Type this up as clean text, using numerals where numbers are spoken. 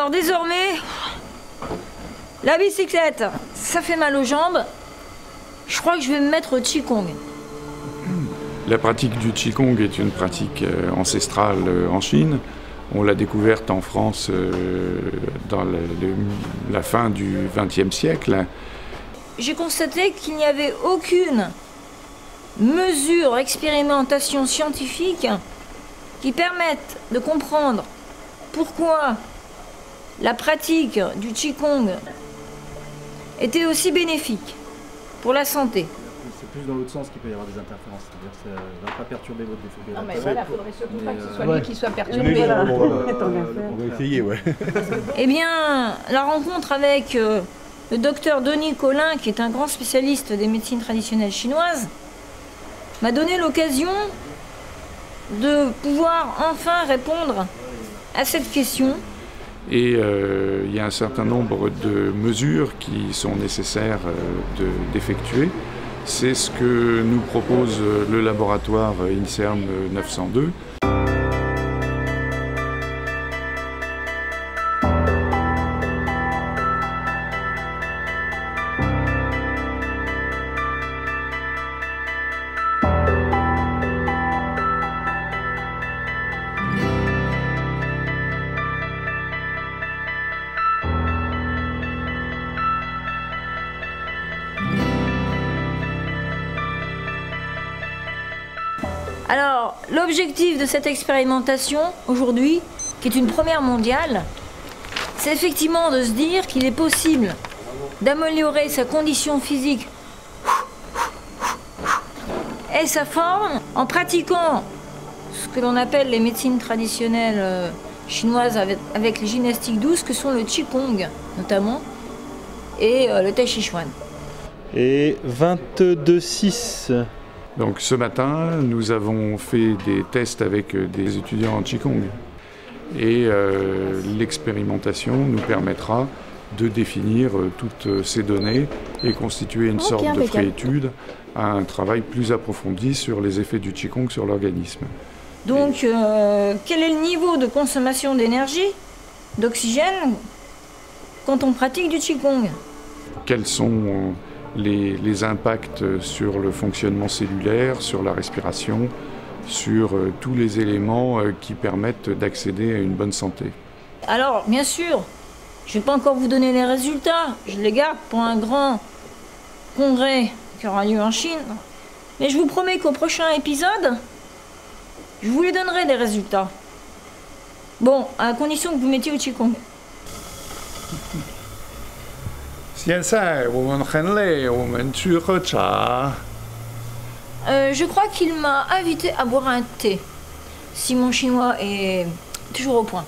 Alors désormais, la bicyclette, ça fait mal aux jambes. Je crois que je vais me mettre au Qigong. La pratique du Qigong est une pratique ancestrale en Chine. On l'a découverte en France dans la fin du XXe siècle. J'ai constaté qu'il n'y avait aucune mesure, expérimentation scientifique qui permette de comprendre pourquoi la pratique du Qigong était aussi bénéfique pour la santé. C'est plus dans l'autre sens qu'il peut y avoir des interférences, c'est-à-dire que ça ne va pas perturber votre défibrillateur. Non mais voilà, il faudrait surtout pas que ce soit lui qui soit perturbé. On va essayer, ouais. Eh bien, la rencontre avec le docteur Denis Collin, qui est un grand spécialiste des médecines traditionnelles chinoises, m'a donné l'occasion de pouvoir enfin répondre à cette question. Et il y a un certain nombre de mesures qui sont nécessaires d'effectuer. C'est ce que nous propose le laboratoire INSERM 902. Alors, l'objectif de cette expérimentation, aujourd'hui, qui est une première mondiale, c'est effectivement de se dire qu'il est possible d'améliorer sa condition physique et sa forme en pratiquant ce que l'on appelle les médecines traditionnelles chinoises avec les gymnastiques douces, que sont le Qigong notamment, et le Tai Chi Chuan. Et 22,6. Donc ce matin, nous avons fait des tests avec des étudiants en Qigong. Et l'expérimentation nous permettra de définir toutes ces données et constituer une sorte de préétude à un travail plus approfondi sur les effets du Qigong sur l'organisme. Donc, quel est le niveau de consommation d'énergie, d'oxygène, quand on pratique du Qigong? Quels sont les impacts sur le fonctionnement cellulaire, sur la respiration, sur tous les éléments qui permettent d'accéder à une bonne santé. Alors, bien sûr, je ne vais pas encore vous donner les résultats, je les garde pour un grand congrès qui aura lieu en Chine, mais je vous promets qu'au prochain épisode, je vous les donnerai des résultats. Bon, à condition que vous mettiez au Qigong. Je crois qu'il m'a invité à boire un thé, si mon chinois est toujours au point.